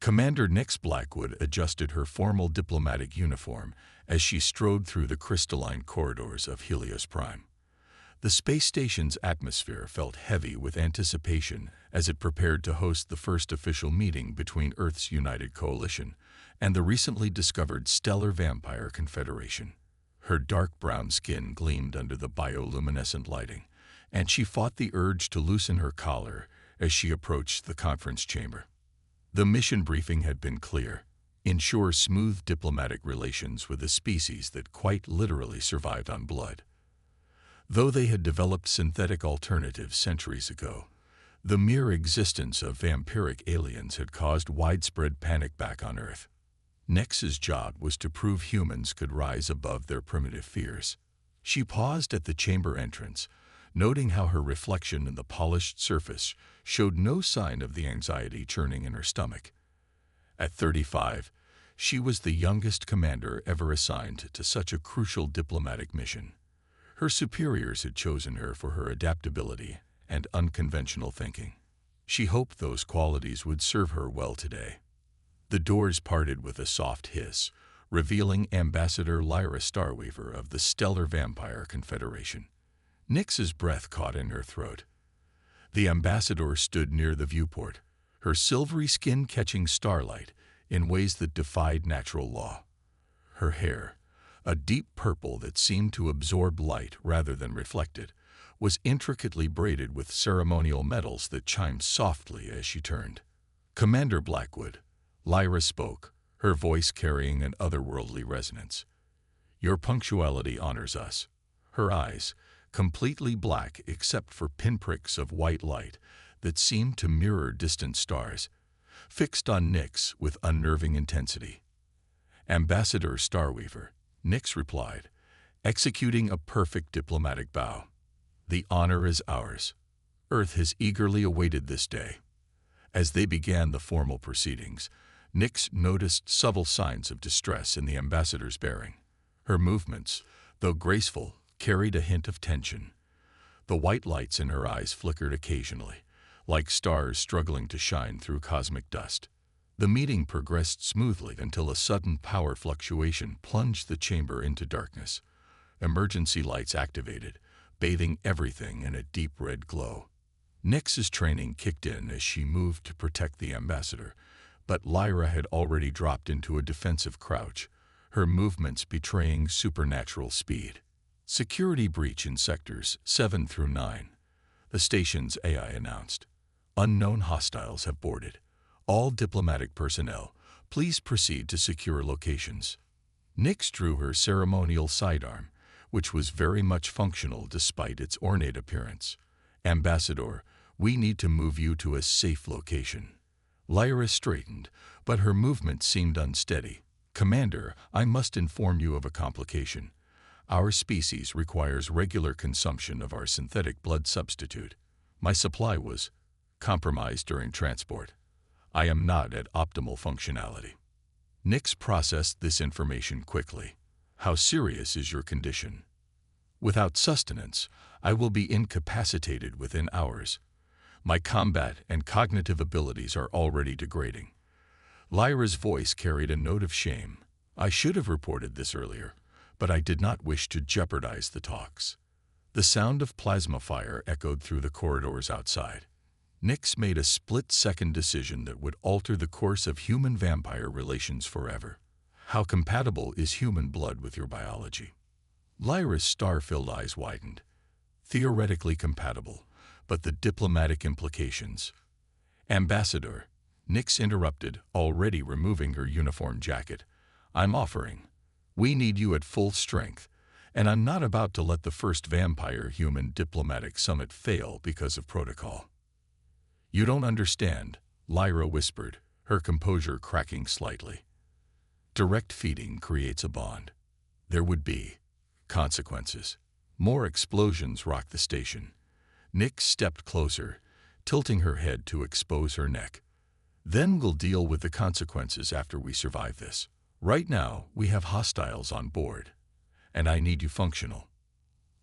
Commander Nix Blackwood adjusted her formal diplomatic uniform as she strode through the crystalline corridors of Helios Prime. The space station's atmosphere felt heavy with anticipation as it prepared to host the first official meeting between Earth's United Coalition and the recently discovered Stellar Vampire Confederation. Her dark brown skin gleamed under the bioluminescent lighting, and she fought the urge to loosen her collar as she approached the conference chamber. The mission briefing had been clear: ensure smooth diplomatic relations with a species that quite literally survived on blood. Though they had developed synthetic alternatives centuries ago, the mere existence of vampiric aliens had caused widespread panic back on Earth. Nix's job was to prove humans could rise above their primitive fears. She paused at the chamber entrance, noting how her reflection in the polished surface showed no sign of the anxiety churning in her stomach. At 35, she was the youngest commander ever assigned to such a crucial diplomatic mission. Her superiors had chosen her for her adaptability and unconventional thinking. She hoped those qualities would serve her well today. The doors parted with a soft hiss, revealing Ambassador Lyra Starweaver of the Stellar Vampire Confederation. Nix's breath caught in her throat. The ambassador stood near the viewport, her silvery skin catching starlight in ways that defied natural law. Her hair, a deep purple that seemed to absorb light rather than reflect it, was intricately braided with ceremonial metals that chimed softly as she turned. "Commander Blackwood," Lyra spoke, her voice carrying an otherworldly resonance. "Your punctuality honors us." Her eyes, completely black except for pinpricks of white light that seemed to mirror distant stars, fixed on Nix with unnerving intensity. "Ambassador Starweaver," Nix replied, executing a perfect diplomatic bow. "The honor is ours. Earth has eagerly awaited this day." As they began the formal proceedings, Nix noticed subtle signs of distress in the ambassador's bearing. Her movements, though graceful, carried a hint of tension. The white lights in her eyes flickered occasionally, like stars struggling to shine through cosmic dust. The meeting progressed smoothly until a sudden power fluctuation plunged the chamber into darkness. Emergency lights activated, bathing everything in a deep red glow. Nix's training kicked in as she moved to protect the ambassador, but Lyra had already dropped into a defensive crouch, her movements betraying supernatural speed. "Security breach in sectors 7 through 9, the station's AI announced. "Unknown hostiles have boarded. All diplomatic personnel, please proceed to secure locations." Nix drew her ceremonial sidearm, which was very much functional despite its ornate appearance. "Ambassador, we need to move you to a safe location." Lyra straightened, but her movement seemed unsteady. "Commander, I must inform you of a complication. Our species requires regular consumption of our synthetic blood substitute. My supply was compromised during transport. I am not at optimal functionality." Nix processed this information quickly. "How serious is your condition?" "Without sustenance, I will be incapacitated within hours. My combat and cognitive abilities are already degrading." Lyra's voice carried a note of shame. "I should have reported this earlier, but I did not wish to jeopardize the talks." The sound of plasma fire echoed through the corridors outside. Nix made a split-second decision that would alter the course of human-vampire relations forever. "How compatible is human blood with your biology?" Lyra's star-filled eyes widened. "Theoretically compatible, but the diplomatic implications—" "Ambassador," Nix interrupted, already removing her uniform jacket, "I'm offering. We need you at full strength, and I'm not about to let the first vampire-human diplomatic summit fail because of protocol." "You don't understand," Lyra whispered, her composure cracking slightly. "Direct feeding creates a bond. There would be consequences." More explosions rocked the station. Nix stepped closer, tilting her head to expose her neck. "Then we'll deal with the consequences after we survive this. Right now, we have hostiles on board, and I need you functional."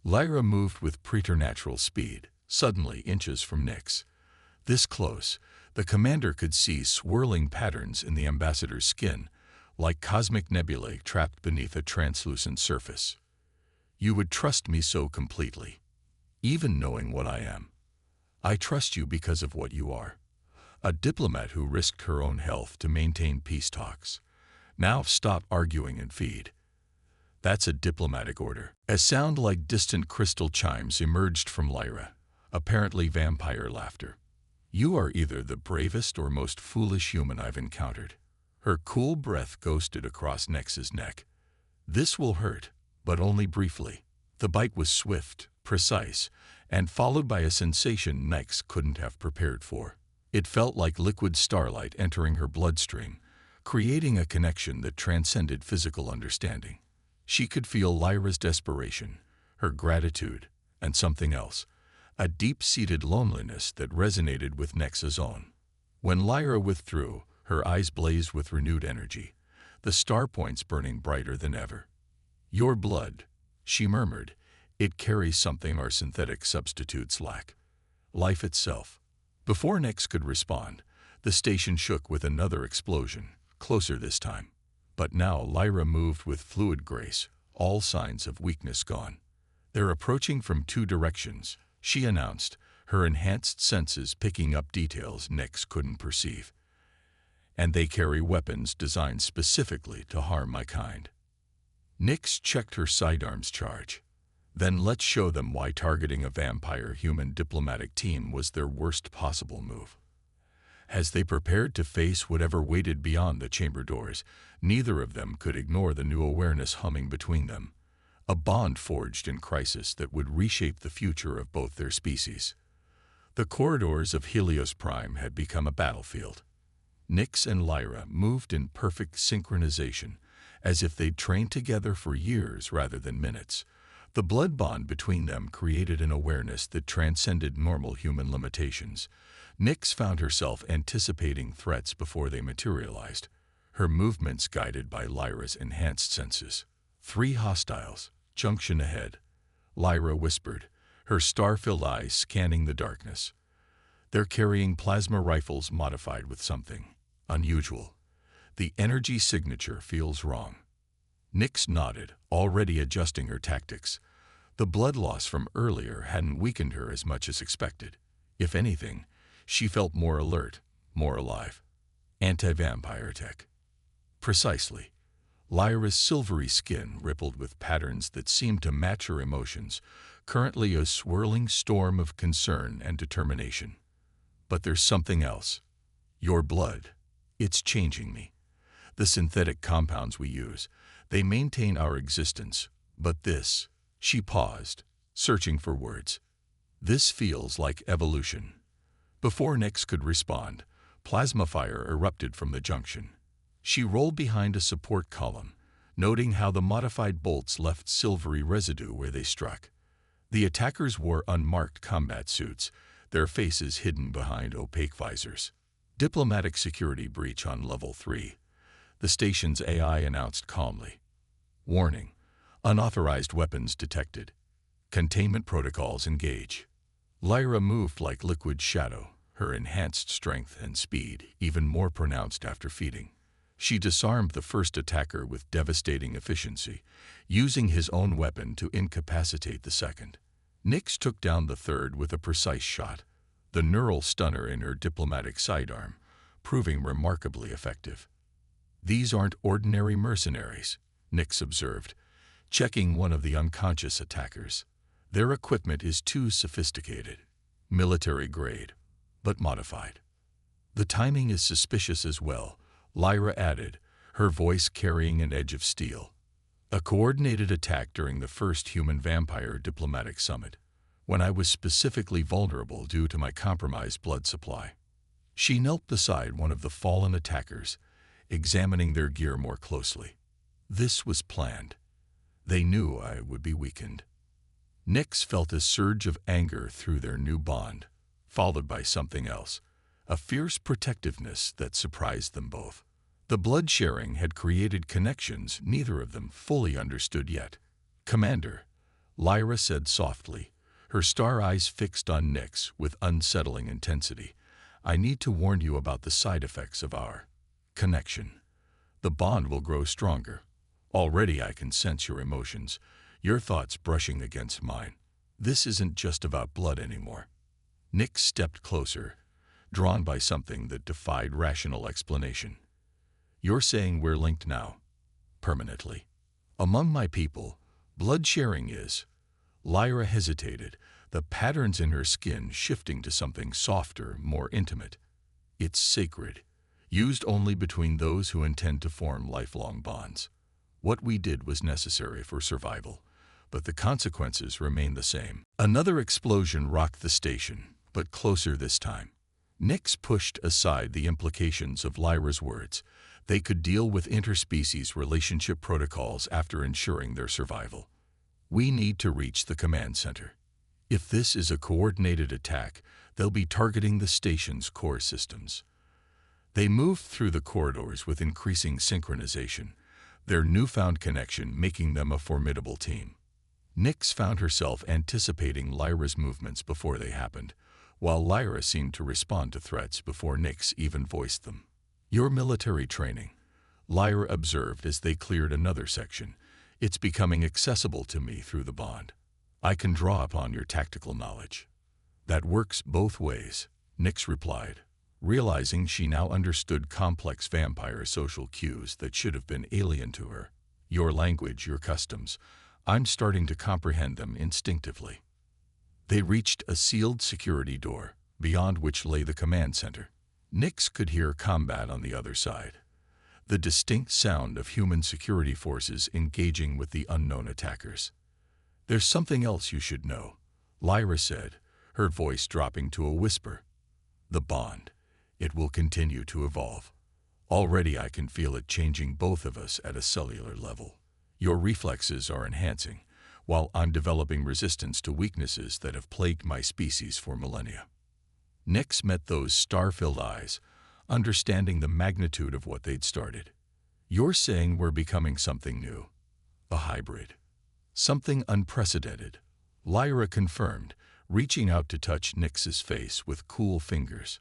Lyra moved with preternatural speed, suddenly inches from Nix. This close, The commander could see swirling patterns in the ambassador's skin, like cosmic nebulae trapped beneath a translucent surface. You would trust me so completely, even knowing what I am. I trust you because of what you are. A diplomat who risked her own health to maintain peace talks. Now stop arguing and feed. That's a diplomatic order. A sound like distant crystal chimes emerged from Lyra, apparently vampire laughter. You are either the bravest or most foolish human I've encountered. Her cool breath ghosted across Nex's neck. This will hurt, but only briefly. The bite was swift, precise, and followed by a sensation Nex couldn't have prepared for. It felt like liquid starlight entering her bloodstream, creating a connection that transcended physical understanding. She could feel Lyra's desperation, her gratitude, and something else, a deep-seated loneliness that resonated with Nex's own. When Lyra withdrew, her eyes blazed with renewed energy, the star points burning brighter than ever. Your blood, she murmured, it carries something our synthetic substitutes lack. Life itself. Before Nex could respond, the station shook with another explosion, closer this time. But now Lyra moved with fluid grace, all signs of weakness gone. They're approaching from two directions, she announced, her enhanced senses picking up details Nex couldn't perceive. And they carry weapons designed specifically to harm my kind. Nyx checked her sidearms charge. Then let's show them why targeting a vampire-human diplomatic team was their worst possible move. As they prepared to face whatever waited beyond the chamber doors, neither of them could ignore the new awareness humming between them, a bond forged in crisis that would reshape the future of both their species. The corridors of Helios Prime had become a battlefield. Nyx and Lyra moved in perfect synchronization, as if they'd trained together for years rather than minutes. The blood bond between them created an awareness that transcended normal human limitations. Nyx found herself anticipating threats before they materialized, her movements guided by Lyra's enhanced senses. 3 hostiles, junction ahead, Lyra whispered, her star-filled eyes scanning the darkness. They're carrying plasma rifles modified with something unusual. The energy signature feels wrong. Nyx nodded, already adjusting her tactics. The blood loss from earlier hadn't weakened her as much as expected. If anything, she felt more alert, more alive. Anti-vampire tech. Precisely. Lyra's silvery skin rippled with patterns that seemed to match her emotions, currently a swirling storm of concern and determination. But there's something else. Your blood. It's changing me. The synthetic compounds we use, they maintain our existence, but this, she paused, searching for words. This feels like evolution. Before Nyx could respond, plasma fire erupted from the junction. She rolled behind a support column, noting how the modified bolts left silvery residue where they struck. The attackers wore unmarked combat suits, their faces hidden behind opaque visors. Diplomatic security breach on level 3. The station's AI announced calmly. Warning. Unauthorized weapons detected. Containment protocols engage. Lyra moved like liquid shadow, her enhanced strength and speed even more pronounced after feeding. She disarmed the first attacker with devastating efficiency, using his own weapon to incapacitate the second. Nyx took down the third with a precise shot, the neural stunner in her diplomatic sidearm, proving remarkably effective. These aren't ordinary mercenaries, Nyx observed, checking one of the unconscious attackers. Their equipment is too sophisticated, military grade, but modified. The timing is suspicious as well, Lyra added, her voice carrying an edge of steel. A coordinated attack during the first human-vampire diplomatic summit, when I was specifically vulnerable due to my compromised blood supply. She knelt beside one of the fallen attackers, examining their gear more closely. This was planned. They knew I would be weakened. Nyx felt a surge of anger through their new bond, followed by something else, a fierce protectiveness that surprised them both. The blood sharing had created connections neither of them fully understood yet. Commander, Lyra said softly, her star eyes fixed on Nyx with unsettling intensity. I need to warn you about the side effects of our connection. The bond will grow stronger. Already I can sense your emotions, your thoughts brushing against mine. This isn't just about blood anymore." Nick stepped closer, drawn by something that defied rational explanation. "You're saying we're linked now, permanently. Among my people, blood sharing is." Lyra hesitated, the patterns in her skin shifting to something softer, more intimate. "It's sacred, used only between those who intend to form lifelong bonds. What we did was necessary for survival, but the consequences remain the same." Another explosion rocked the station, but closer this time. Nix pushed aside the implications of Lyra's words. They could deal with interspecies relationship protocols after ensuring their survival. "We need to reach the command center. If this is a coordinated attack, they'll be targeting the station's core systems." They moved through the corridors with increasing synchronization, their newfound connection making them a formidable team. Nix found herself anticipating Lyra's movements before they happened, while Lyra seemed to respond to threats before Nix even voiced them. "Your military training," Lyra observed as they cleared another section. "It's becoming accessible to me through the bond. I can draw upon your tactical knowledge." "That works both ways," Nix replied, realizing she now understood complex vampire social cues that should have been alien to her. "Your language, your customs, I'm starting to comprehend them instinctively." They reached a sealed security door, beyond which lay the command center. Nix could hear combat on the other side, the distinct sound of human security forces engaging with the unknown attackers. "There's something else you should know," Lyra said, her voice dropping to a whisper. "The bond. It will continue to evolve. Already I can feel it changing both of us at a cellular level. Your reflexes are enhancing, while I'm developing resistance to weaknesses that have plagued my species for millennia." Nix met those star-filled eyes, understanding the magnitude of what they'd started. "You're saying we're becoming something new. A hybrid. Something unprecedented," Lyra confirmed, reaching out to touch Nix's face with cool fingers.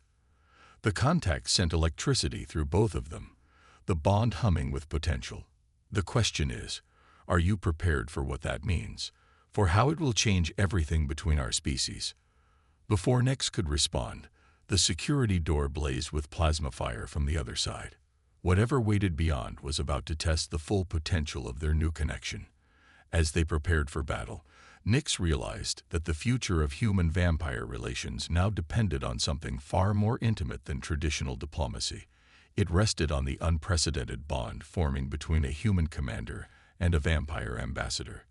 The contact sent electricity through both of them, the bond humming with potential. "The question is, are you prepared for what that means, for how it will change everything between our species?" Before Nix could respond, the security door blazed with plasma fire from the other side. Whatever waited beyond was about to test the full potential of their new connection. As they prepared for battle, Nix realized that the future of human-vampire relations now depended on something far more intimate than traditional diplomacy. It rested on the unprecedented bond forming between a human commander and a vampire ambassador,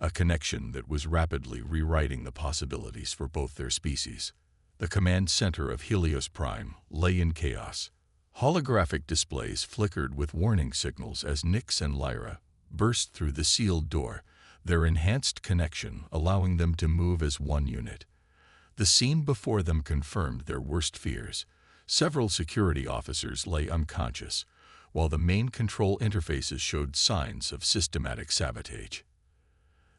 a connection that was rapidly rewriting the possibilities for both their species. The command center of Helios Prime lay in chaos. Holographic displays flickered with warning signals as Nix and Lyra burst through the sealed door, their enhanced connection allowing them to move as one unit. The scene before them confirmed their worst fears. Several security officers lay unconscious, while the main control interfaces showed signs of systematic sabotage.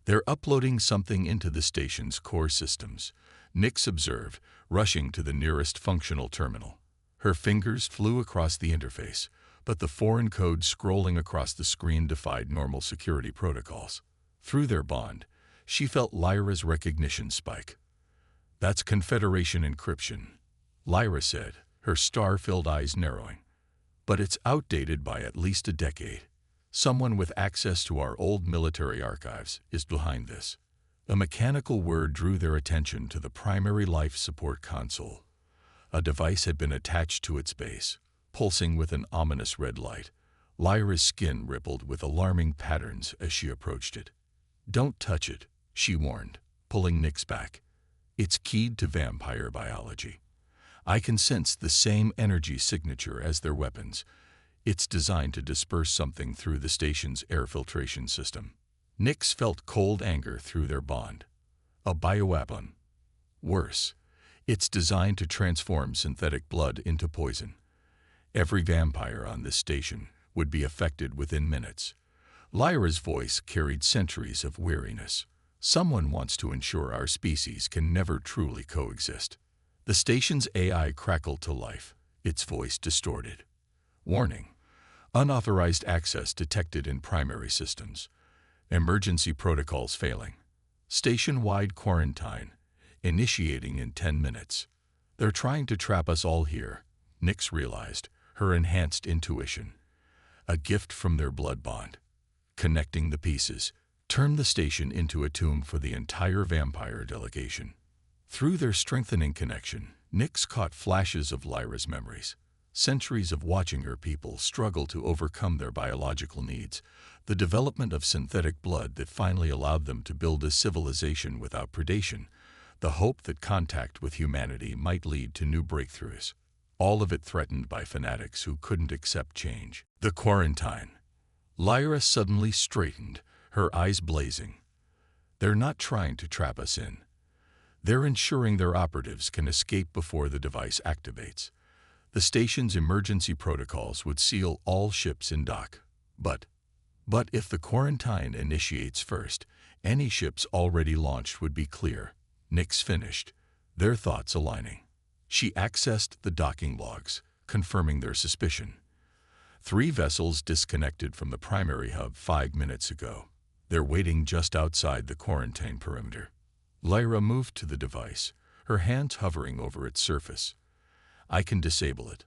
"They're uploading something into the station's core systems," Nix observed, rushing to the nearest functional terminal. Her fingers flew across the interface, but the foreign code scrolling across the screen defied normal security protocols. Through their bond, she felt Lyra's recognition spike. "That's Confederation encryption," Lyra said, her star-filled eyes narrowing. "But it's outdated by at least a decade. Someone with access to our old military archives is behind this." A mechanical word drew their attention to the primary life support console. A device had been attached to its base, pulsing with an ominous red light. Lyra's skin rippled with alarming patterns as she approached it. "Don't touch it," she warned, pulling Nix back. "It's keyed to vampire biology. I can sense the same energy signature as their weapons. It's designed to disperse something through the station's air filtration system." Nix felt cold anger through their bond. "A bioweapon. Worse, it's designed to transform synthetic blood into poison. Every vampire on this station would be affected within minutes." Lyra's voice carried centuries of weariness. "Someone wants to ensure our species can never truly coexist. The station's AI crackled to life, its voice distorted. Warning: unauthorized access detected in primary systems. Emergency protocols failing. Station-wide quarantine, initiating in 10 minutes. They're trying to trap us all here, Nyx realized, her enhanced intuition. A gift from their blood bond. Connecting the pieces, turned the station into a tomb for the entire vampire delegation. Through their strengthening connection, Nyx caught flashes of Lyra's memories. Centuries of watching her people struggle to overcome their biological needs, the development of synthetic blood that finally allowed them to build a civilization without predation, the hope that contact with humanity might lead to new breakthroughs. All of it threatened by fanatics who couldn't accept change. The quarantine. Lyra suddenly straightened, her eyes blazing. They're not trying to trap us in. They're ensuring their operatives can escape before the device activates. The station's emergency protocols would seal all ships in dock. But if the quarantine initiates first, any ships already launched would be clear. Nyx finished, their thoughts aligning. She accessed the docking logs, confirming their suspicion. 3 vessels disconnected from the primary hub 5 minutes ago. They're waiting just outside the quarantine perimeter. Lyra moved to the device, her hands hovering over its surface. I can disable it.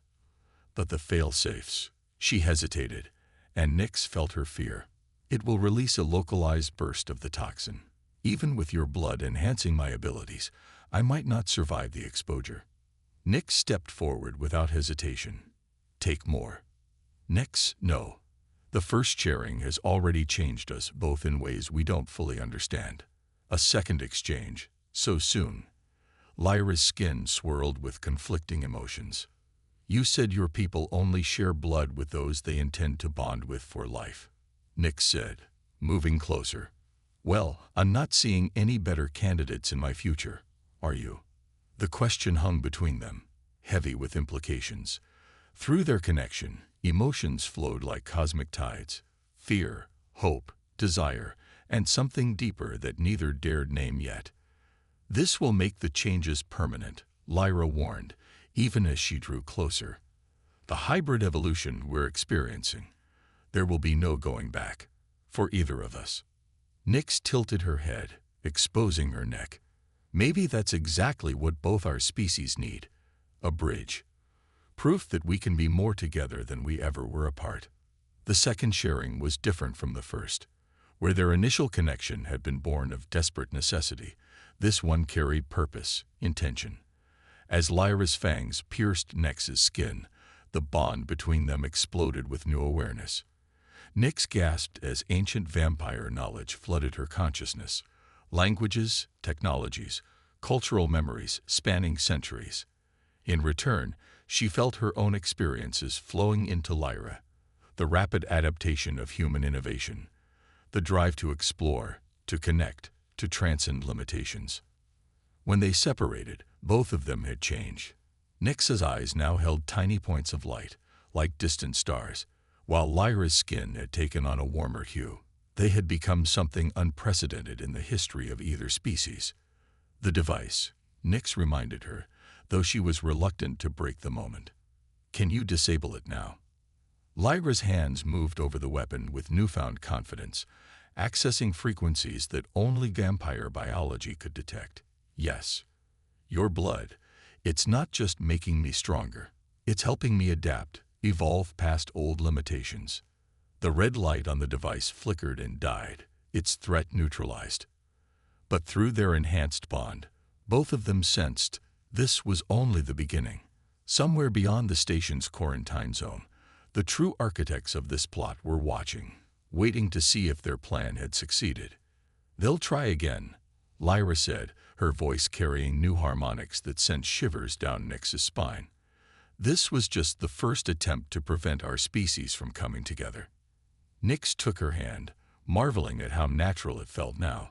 But the fail-safes. She hesitated, and Nyx felt her fear. It will release a localized burst of the toxin. Even with your blood enhancing my abilities, I might not survive the exposure. Nyx stepped forward without hesitation. Take more. Nyx, no. The first sharing has already changed us both in ways we don't fully understand. A second exchange, so soon. Lyra's skin swirled with conflicting emotions. You said your people only share blood with those they intend to bond with for life. Nyx said, moving closer. Well, I'm not seeing any better candidates in my future, are you? The question hung between them, heavy with implications. Through their connection, emotions flowed like cosmic tides. Fear, hope, desire, and something deeper that neither dared name yet. This will make the changes permanent, Lyra warned, even as she drew closer. The hybrid evolution we're experiencing. There will be no going back, for either of us. Nyx tilted her head, exposing her neck. Maybe that's exactly what both our species need. A bridge. Proof that we can be more together than we ever were apart. The second sharing was different from the first. Where their initial connection had been born of desperate necessity, this one carried purpose, intention. As Lyra's fangs pierced Nyx's skin, the bond between them exploded with new awareness. Nyx gasped as ancient vampire knowledge flooded her consciousness. Languages, technologies, cultural memories spanning centuries. In return, she felt her own experiences flowing into Lyra. The rapid adaptation of human innovation. The drive to explore, to connect, to transcend limitations. When they separated, both of them had changed. Nyx's eyes now held tiny points of light, like distant stars, while Lyra's skin had taken on a warmer hue. They had become something unprecedented in the history of either species. The device, Nyx reminded her, though she was reluctant to break the moment. Can you disable it now? Lyra's hands moved over the weapon with newfound confidence, accessing frequencies that only vampire biology could detect. Yes. Your blood, it's not just making me stronger. It's helping me adapt, evolve past old limitations. The red light on the device flickered and died, its threat neutralized. But through their enhanced bond, both of them sensed this was only the beginning. Somewhere beyond the station's quarantine zone, the true architects of this plot were watching, waiting to see if their plan had succeeded. They'll try again, Lyra said, her voice carrying new harmonics that sent shivers down Nyx's spine. This was just the first attempt to prevent our species from coming together. Nyx took her hand, marveling at how natural it felt now.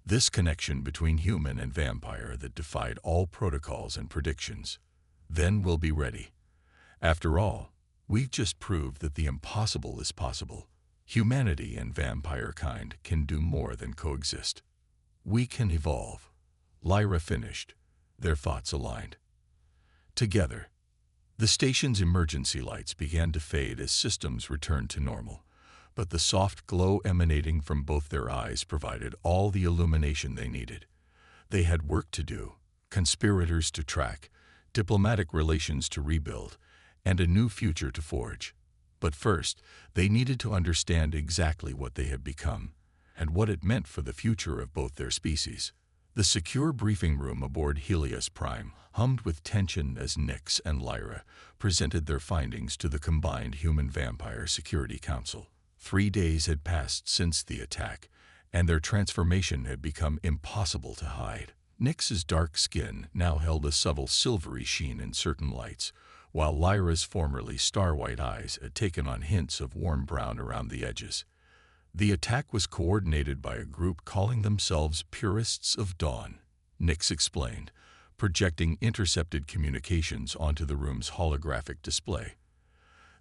This connection between human and vampire that defied all protocols and predictions. Then we'll be ready. After all, we've just proved that the impossible is possible. Humanity and vampire kind can do more than coexist. We can evolve. Lyra finished, their thoughts aligned. Together, the station's emergency lights began to fade as systems returned to normal, but the soft glow emanating from both their eyes provided all the illumination they needed. They had work to do, conspirators to track, diplomatic relations to rebuild, and a new future to forge. But first, they needed to understand exactly what they had become, and what it meant for the future of both their species. The secure briefing room aboard Helios Prime hummed with tension as Nyx and Lyra presented their findings to the combined Human-Vampire Security Council. 3 days had passed since the attack, and their transformation had become impossible to hide. Nyx's dark skin now held a subtle silvery sheen in certain lights, while Lyra's formerly star-white eyes had taken on hints of warm brown around the edges. The attack was coordinated by a group calling themselves Purists of Dawn, Nyx explained, projecting intercepted communications onto the room's holographic display.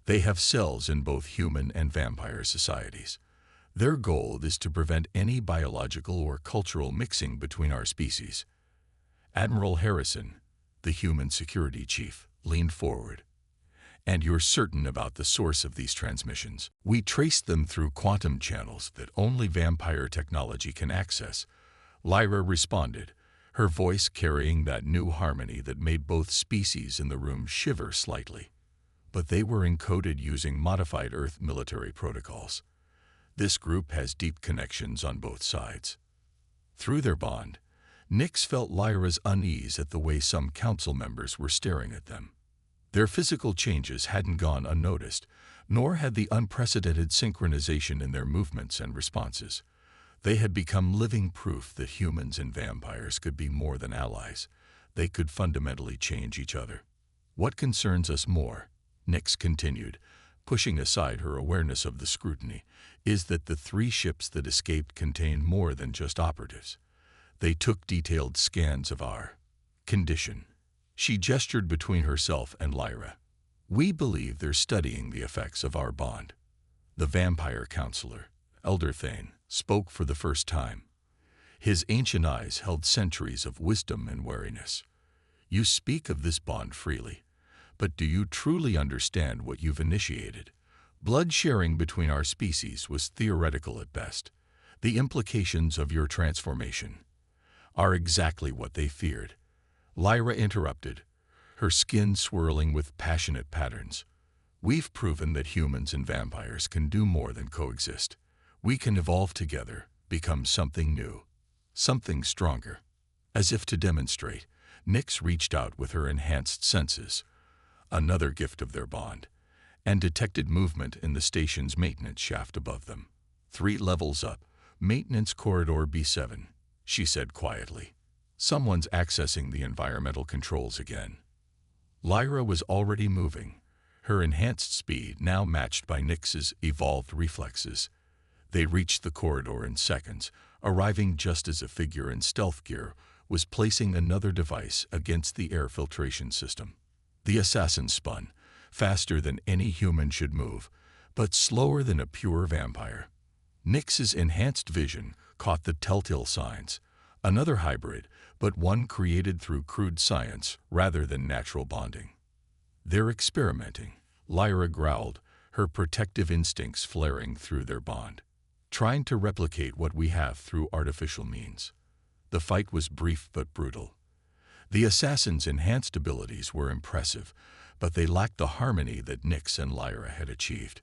They have cells in both human and vampire societies. Their goal is to prevent any biological or cultural mixing between our species. Admiral Harrison, the human security chief, leaned forward. And you're certain about the source of these transmissions? We traced them through quantum channels that only vampire technology can access, Lyra responded, her voice carrying that new harmony that made both species in the room shiver slightly. But they were encoded using modified Earth military protocols. This group has deep connections on both sides. Through their bond, Nyx felt Lyra's unease at the way some council members were staring at them. Their physical changes hadn't gone unnoticed, nor had the unprecedented synchronization in their movements and responses. They had become living proof that humans and vampires could be more than allies. They could fundamentally change each other. What concerns us more, Nyx continued, pushing aside her awareness of the scrutiny, is that the 3 ships that escaped contained more than just operatives. They took detailed scans of our condition. She gestured between herself and Lyra. We believe they're studying the effects of our bond. The vampire counselor, Elder Thane, spoke for the first time. His ancient eyes held centuries of wisdom and wariness. You speak of this bond freely, but do you truly understand what you've initiated? Blood sharing between our species was theoretical at best. The implications of your transformation are exactly what they feared. Lyra interrupted, her skin swirling with passionate patterns. We've proven that humans and vampires can do more than coexist. We can evolve together, become something new, something stronger. As if to demonstrate, Nyx reached out with her enhanced senses, another gift of their bond, and detected movement in the station's maintenance shaft above them. 3 levels up, maintenance corridor B7, she said quietly. Someone's accessing the environmental controls again. Lyra was already moving, her enhanced speed now matched by Nyx's evolved reflexes. They reached the corridor in seconds, arriving just as a figure in stealth gear was placing another device against the air filtration system. The assassin spun, faster than any human should move, but slower than a pure vampire. Nyx's enhanced vision caught the telltale signs. Another hybrid, but one created through crude science rather than natural bonding. They're experimenting, Lyra growled, her protective instincts flaring through their bond. Trying to replicate what we have through artificial means. The fight was brief but brutal. The assassin's enhanced abilities were impressive, but they lacked the harmony that Nyx and Lyra had achieved.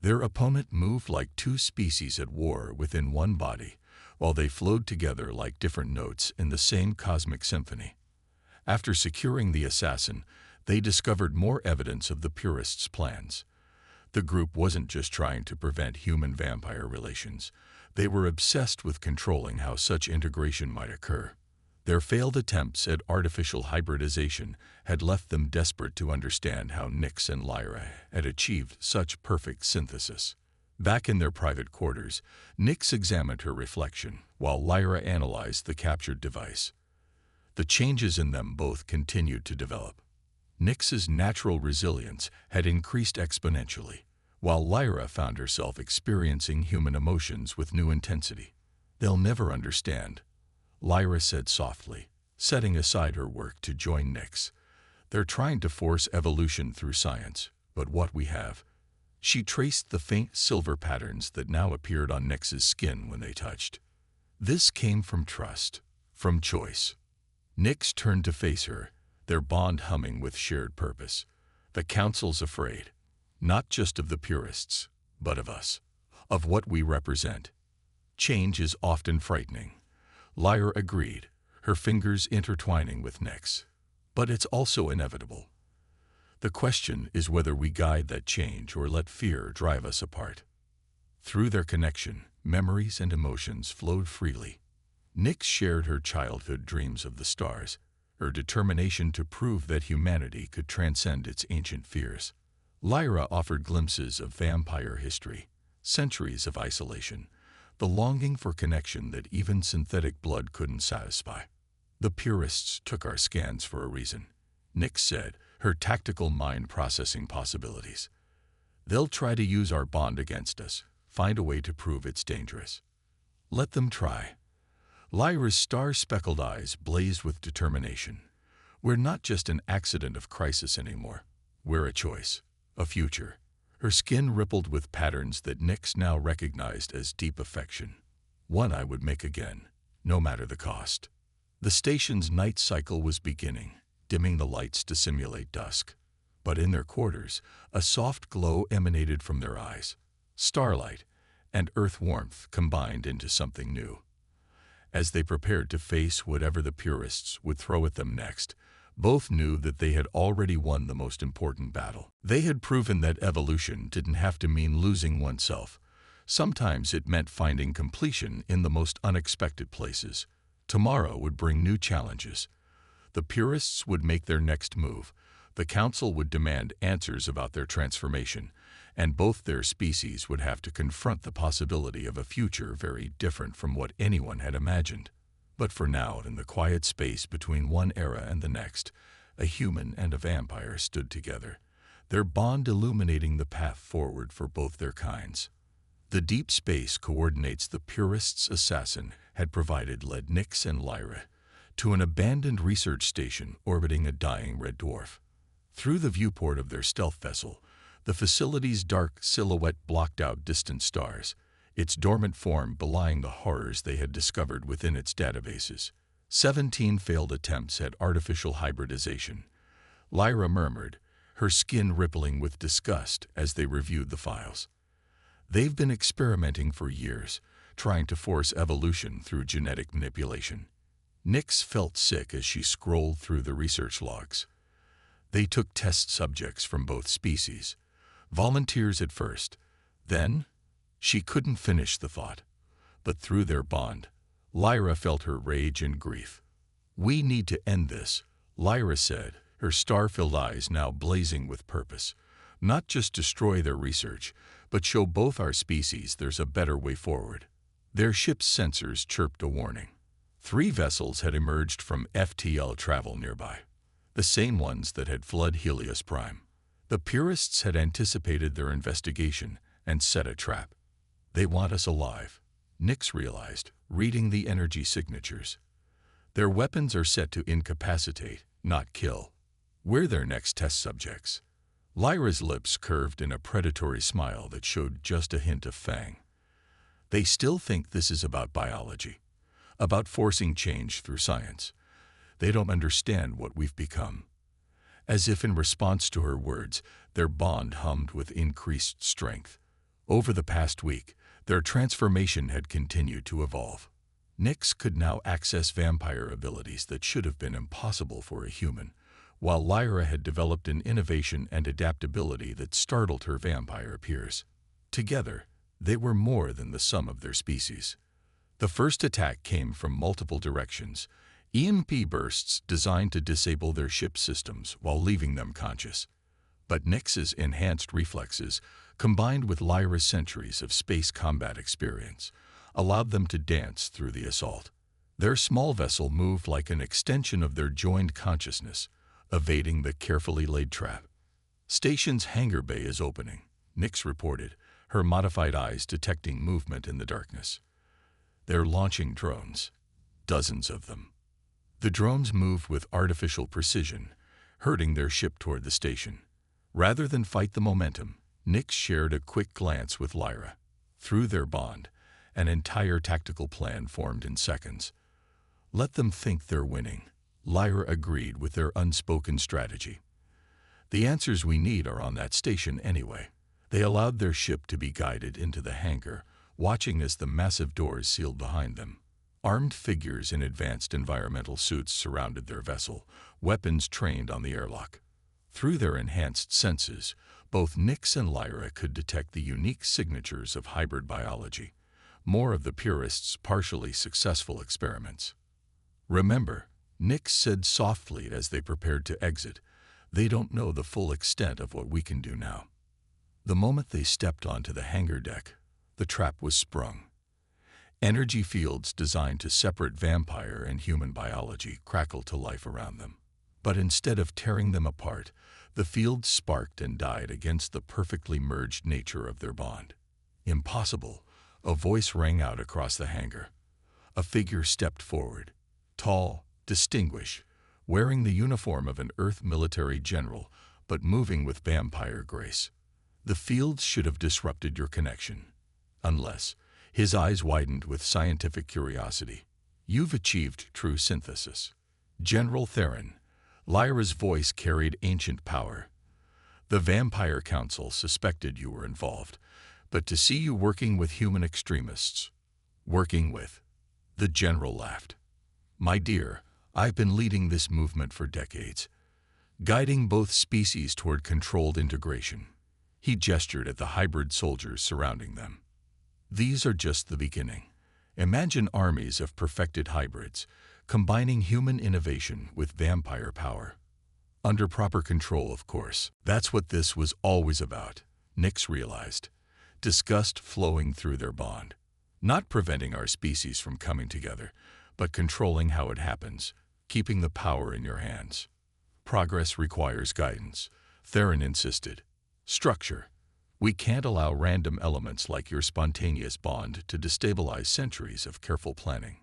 Their opponent moved like 2 species at war within one body, while they flowed together like different notes in the same cosmic symphony. After securing the assassin, they discovered more evidence of the purists' plans. The group wasn't just trying to prevent human-vampire relations. They were obsessed with controlling how such integration might occur. Their failed attempts at artificial hybridization had left them desperate to understand how Nyx and Lyra had achieved such perfect synthesis. Back in their private quarters, Nyx examined her reflection, while Lyra analyzed the captured device. The changes in them both continued to develop. Nyx's natural resilience had increased exponentially, while Lyra found herself experiencing human emotions with new intensity. They'll never understand, Lyra said softly, setting aside her work to join Nyx. They're trying to force evolution through science, but what we have. She traced the faint silver patterns that now appeared on Nyx's skin when they touched. This came from trust, from choice. Nyx turned to face her, their bond humming with shared purpose. The Council's afraid, not just of the purists, but of us, of what we represent. Change is often frightening. Lyra agreed, her fingers intertwining with Nyx. But it's also inevitable. The question is whether we guide that change or let fear drive us apart. Through their connection, memories and emotions flowed freely. Nyx shared her childhood dreams of the stars, her determination to prove that humanity could transcend its ancient fears. Lyra offered glimpses of vampire history, centuries of isolation, the longing for connection that even synthetic blood couldn't satisfy. The purists took our scans for a reason, Nyx said, her tactical mind processing possibilities. They'll try to use our bond against us, find a way to prove it's dangerous. Let them try. Lyra's star-speckled eyes blazed with determination. We're not just an accident of crisis anymore. We're a choice, a future. Her skin rippled with patterns that Nyx now recognized as deep affection. One I would make again, no matter the cost. The station's night cycle was beginning, dimming the lights to simulate dusk. But in their quarters, a soft glow emanated from their eyes. Starlight and earth warmth combined into something new. As they prepared to face whatever the purists would throw at them next, both knew that they had already won the most important battle. They had proven that evolution didn't have to mean losing oneself. Sometimes it meant finding completion in the most unexpected places. Tomorrow would bring new challenges. The purists would make their next move. The Council would demand answers about their transformation, and both their species would have to confront the possibility of a future very different from what anyone had imagined. But for now, in the quiet space between one era and the next, a human and a vampire stood together, their bond illuminating the path forward for both their kinds. The deep space coordinates the purists' assassin had provided led Nyx and Lyra to an abandoned research station orbiting a dying red dwarf. Through the viewport of their stealth vessel, the facility's dark silhouette blocked out distant stars, its dormant form belying the horrors they had discovered within its databases. 17 failed attempts at artificial hybridization. Lyra murmured, her skin rippling with disgust as they reviewed the files. They've been experimenting for years, trying to force evolution through genetic manipulation. Nyx felt sick as she scrolled through the research logs. They took test subjects from both species, volunteers at first. Then, she couldn't finish the thought. But through their bond, Lyra felt her rage and grief. "We need to end this," Lyra said, her star-filled eyes now blazing with purpose. "Not just destroy their research, but show both our species there's a better way forward." Their ship's sensors chirped a warning. 3 vessels had emerged from FTL travel nearby, the same ones that had fled Helios Prime. The purists had anticipated their investigation and set a trap. "They want us alive," Nyx realized, reading the energy signatures. "Their weapons are set to incapacitate, not kill. We're their next test subjects." Lyra's lips curved in a predatory smile that showed just a hint of fang. "They still think this is about biology, about forcing change through science. They don't understand what we've become." As if in response to her words, their bond hummed with increased strength. Over the past week, their transformation had continued to evolve. Nyx could now access vampire abilities that should have been impossible for a human, while Lyra had developed an innovation and adaptability that startled her vampire peers. Together, they were more than the sum of their species. The first attack came from multiple directions, EMP bursts designed to disable their ship systems while leaving them conscious. But Nyx's enhanced reflexes, combined with Lyra's centuries of space combat experience, allowed them to dance through the assault. Their small vessel moved like an extension of their joined consciousness, evading the carefully laid trap. "Station's hangar bay is opening," Nyx reported, her modified eyes detecting movement in the darkness. "They're launching drones, dozens of them." The drones moved with artificial precision, herding their ship toward the station. Rather than fight the momentum, Nix shared a quick glance with Lyra. Through their bond, an entire tactical plan formed in seconds. Let them think they're winning. Lyra agreed with their unspoken strategy. The answers we need are on that station anyway. They allowed their ship to be guided into the hangar, watching as the massive doors sealed behind them. Armed figures in advanced environmental suits surrounded their vessel, weapons trained on the airlock. Through their enhanced senses, both Nix and Lyra could detect the unique signatures of hybrid biology, more of the purists' partially successful experiments. Remember, Nix said softly as they prepared to exit, they don't know the full extent of what we can do now. The moment they stepped onto the hangar deck, the trap was sprung. Energy fields designed to separate vampire and human biology crackled to life around them. But instead of tearing them apart, the fields sparked and died against the perfectly merged nature of their bond. Impossible, a voice rang out across the hangar. A figure stepped forward, tall, distinguished, wearing the uniform of an Earth military general, but moving with vampire grace. The fields should have disrupted your connection. Unless, his eyes widened with scientific curiosity. You've achieved true synthesis. General Theron. Lyra's voice carried ancient power. The Vampire Council suspected you were involved, but to see you working with human extremists. Working with? The general laughed. My dear, I've been leading this movement for decades, guiding both species toward controlled integration. He gestured at the hybrid soldiers surrounding them. These are just the beginning. Imagine armies of perfected hybrids, combining human innovation with vampire power. Under proper control, of course. That's what this was always about, Nix realized. Disgust flowing through their bond. Not preventing our species from coming together, but controlling how it happens, keeping the power in your hands. Progress requires guidance, Theron insisted. Structure. We can't allow random elements like your spontaneous bond to destabilize centuries of careful planning.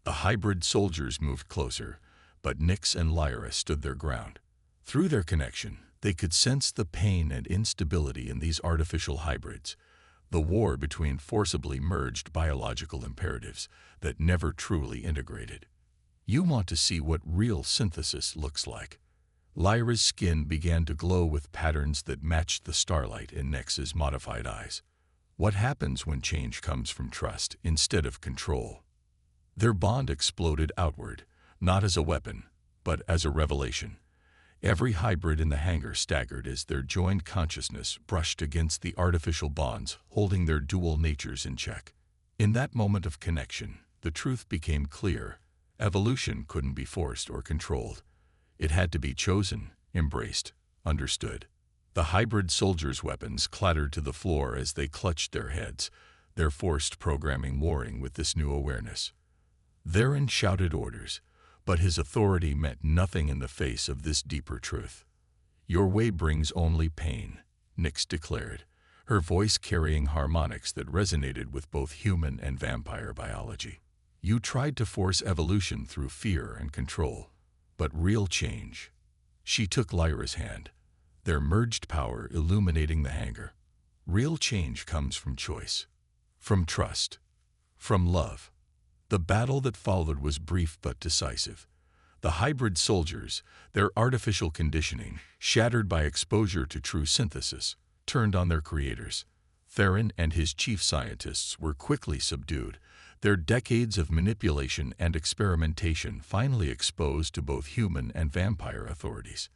The hybrid soldiers moved closer, but Nix and Lyra stood their ground. Through their connection, they could sense the pain and instability in these artificial hybrids, the war between forcibly merged biological imperatives that never truly integrated. You want to see what real synthesis looks like. Lyra's skin began to glow with patterns that matched the starlight in Nix's modified eyes. What happens when change comes from trust instead of control? Their bond exploded outward, not as a weapon, but as a revelation. Every hybrid in the hangar staggered as their joined consciousness brushed against the artificial bonds holding their dual natures in check. In that moment of connection, the truth became clear. Evolution couldn't be forced or controlled. It had to be chosen, embraced, understood. The hybrid soldiers' weapons clattered to the floor as they clutched their heads, their forced programming warring with this new awareness. Theron shouted orders, but his authority meant nothing in the face of this deeper truth. Your way brings only pain, Nix declared, her voice carrying harmonics that resonated with both human and vampire biology. You tried to force evolution through fear and control. But real change. She took Lyra's hand, their merged power illuminating the hangar. Real change comes from choice, from trust, from love. The battle that followed was brief but decisive. The hybrid soldiers, their artificial conditioning, shattered by exposure to true synthesis, turned on their creators. Theron and his chief scientists were quickly subdued, their decades of manipulation and experimentation finally exposed to both human and vampire authorities.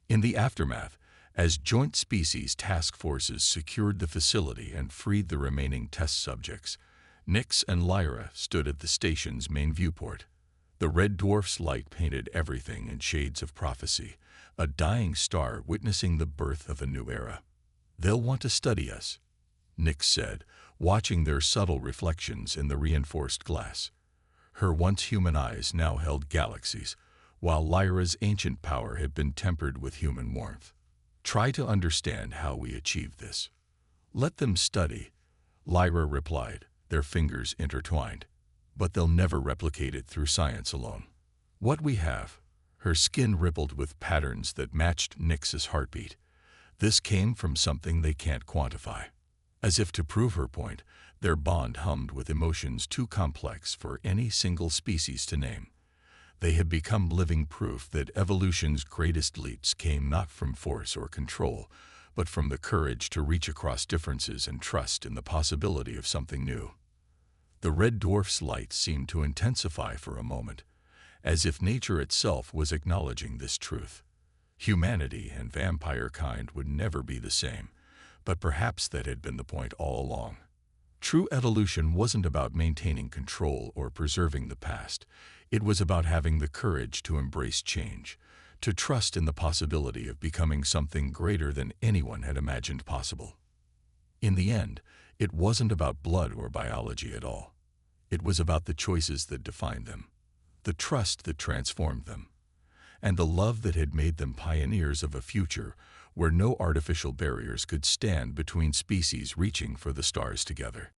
In the aftermath, as joint species task forces secured the facility and freed the remaining test subjects, Nix and Lyra stood at the station's main viewport. The red dwarf's light painted everything in shades of prophecy, a dying star witnessing the birth of a new era. They'll want to study us, Nix said, watching their subtle reflections in the reinforced glass. Her once human eyes now held galaxies, while Lyra's ancient power had been tempered with human warmth. Try to understand how we achieved this. Let them study, Lyra replied, their fingers intertwined. But they'll never replicate it through science alone. What we have, Her skin rippled with patterns that matched Nyx's heartbeat. This came from something they can't quantify. As if to prove her point, their bond hummed with emotions too complex for any single species to name. They had become living proof that evolution's greatest leaps came not from force or control, but from the courage to reach across differences and trust in the possibility of something new. The red dwarf's light seemed to intensify for a moment, as if nature itself was acknowledging this truth. Humanity and vampire kind would never be the same, but perhaps that had been the point all along. True evolution wasn't about maintaining control or preserving the past. It was about having the courage to embrace change, to trust in the possibility of becoming something greater than anyone had imagined possible. In the end, it wasn't about blood or biology at all. It was about the choices that defined them, the trust that transformed them, and the love that had made them pioneers of a future where no artificial barriers could stand between species reaching for the stars together.